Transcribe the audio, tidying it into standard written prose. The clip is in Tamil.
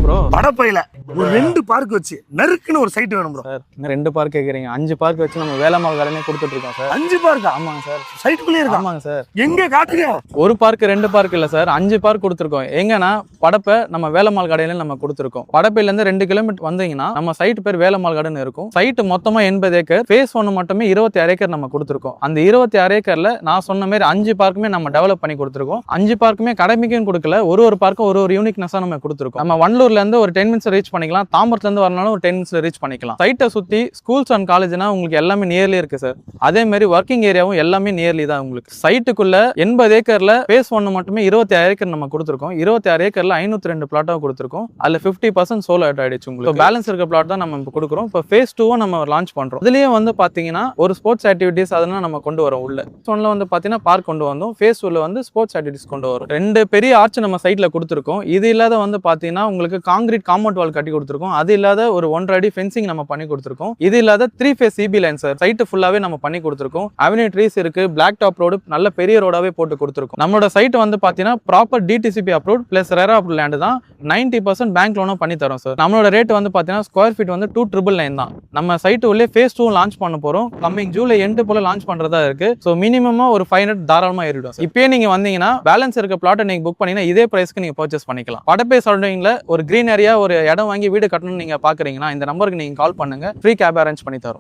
ப்ரோ படப்பையில ஒரு 2 பார்க் வச்சு நறுக்குன்னு ஒரு சைட் வேணும் ப்ரோ. சார் இன்னும் 2 பார்க் கேட்குறீங்க, 5 பார்க் வச்சு நம்ம வேலம்மாள் கார்டனே கொடுத்துட்டு இருக்கோம் சார். 5 பார்க்கா? ஆமாங்க சார், சைட்டுக்குள்ளே இருக்கா? ஆமாங்க சார். எங்க காட்டுங்க? ஒரு பார்க் 2 பார்க் இல்ல சார், 5 பார்க் கொடுத்துருக்கோம். எங்கன்னா படப்பை நம்ம வேலம்மாள் கடையில நம்ம கொடுத்துருக்கோம். படப்பையில இருந்து 2 கிலோமீட்டர் வந்தீங்கன்னா நம்ம சைட் பேர் வேலம்மாள் கார்டன் இருக்கும். சைட் மொத்தமா 80 ஏக்கர், ஃபேஸ் 1 மட்டுமே 26 ஏக்கர் நம்ம கொடுத்துருக்கோம். அந்த 26 ஏக்கர்ல நான் சொன்ன மாதிரி 5 பார்க்குமே நம்ம டெவலப் பண்ணி கொடுத்துருக்கோம். 5 பார்க்குமே அகாடமிக்கும் கொடுக்கல, ஒரு பார்க்கும் ஒரு யூனிக்னஸா நம்ம கொடுத்துருக்கோம். நம்ம வண்டலூர்ல இருந்து ஒரு 10 மினிட்ஸ் ரீச் பண்ணிக்கலாம், தாம்பரத்துல இருந்து வரனாலும் ஒரு 10 மினிட்ஸ்ல ரீச் பண்ணிக்கலாம். சைட்டை சுத்தி ஸ்கூல்ஸ் அண்ட் காலேஜ்னா உங்களுக்கு எல்லாமே நியர்லி இருக்கு சார். அதே மாதிரி ஒர்க்கிங் ஏரியாவும் எல்லாமே நியர்லி தான் உங்களுக்கு. சைட்டுக்குள்ள 80 ஏக்கர்ல ஃபேஸ் 1 மட்டுமே 26 ஏக்கர் நம்ம கொடுத்துருக்கோம். 26 ஏக்கர்ல 502 பிளாட்டா கொடுத்துருக்கோம். அதுல 50% சோல் அவுட் ஆயிடுச்சு உங்களுக்கு. பேலன்ஸ் இருக்க பிளாட் தான் நம்ம கொடுக்குறோம். இப்போ ஃபேஸ் 2 நம்ம லான்ச் பண்றோம். இதுலயே வந்து பாத்தீங்கன்னா ஒரு ஸ்போர்ட்ஸ் ஆக்டிவிட்டிஸ் அதெல்லாம் நம்ம கொண்டு வரோம். உள்ள ஒன்ல வந்து பாத்தீங்கன்னா பார்க் கொண்டு வந்தோம், ஃபேஸ் 2ல வந்து ஸ்போர்ட்ஸ் ஆக்டிவிட்டிஸ் கொண்டு வரோம். 2 பெரிய ஆர்ச் நம்ம சைட்ல கொடுத்துருக்கோம். இது இல்லாத வந்து பாத்தீங்கன்னா உங்களுக்கு காங்கிரீட் காம்பவுண்ட் வால் கட்டி கொடுத்துருக்கோம். அது இல்லாத ஒரு 1.5 அடி ஃபென்சிங் நம்ம பண்ணி கொடுத்துருக்கோம். இது இல்லாத 3 phase CB line sir site ஃபுல்லாவே நம்ம பண்ணி கொடுத்துருக்கோம். அவென்யூ ட்ரீஸ் இருக்கு, பிளாக் டாப் ரோடு நல்ல பெரிய ரோடாவே போட்டு கொடுத்துருக்கோம். நம்மளோட சைட் வந்து பாத்தீங்கன்னா proper DTCP approved plus RERA approve land தான். 90% பேங்க் லோனும் பண்ணி தரோம் சார். நம்மளோட ரேட் வந்து பாத்தீங்கன்னா ஸ்கொயர் ஃபீட் வந்து 2,999 தான். நம்ம சைட் உள்ளே ஃபேஸ் 2 லான்ச் பண்ண போறோம். கம்மிங் ஜூலை எண்ட் போல லான்ச் பண்றதா இருக்கு. ஸோ மினிமமா ஒரு 500 தாராளமா ஏறிடும். இப்பயே நீங்க வந்தீங்கன்னா பேலன்ஸ் இருக்க பிளாட்டை நீங்க புக் பண்ணீங்கன்னா இதே பிரைஸ்க்கு நீங்க பர்ச்சேஸ் பண்ணிக்கலாம். படப்பை சரௌண்டிங்ல ஒரு கிரீன் ஏரியா ஒரு இடம் வாங்கி வீடு கட்டணும்னு நீங்க பாக்குறீங்கன்னா இந்த நம்பருக்கு நீங்க கால் பண்ணுங்க, ஃப்ரீ கேப் அரேஞ்ச் பண்ணி தரோம்.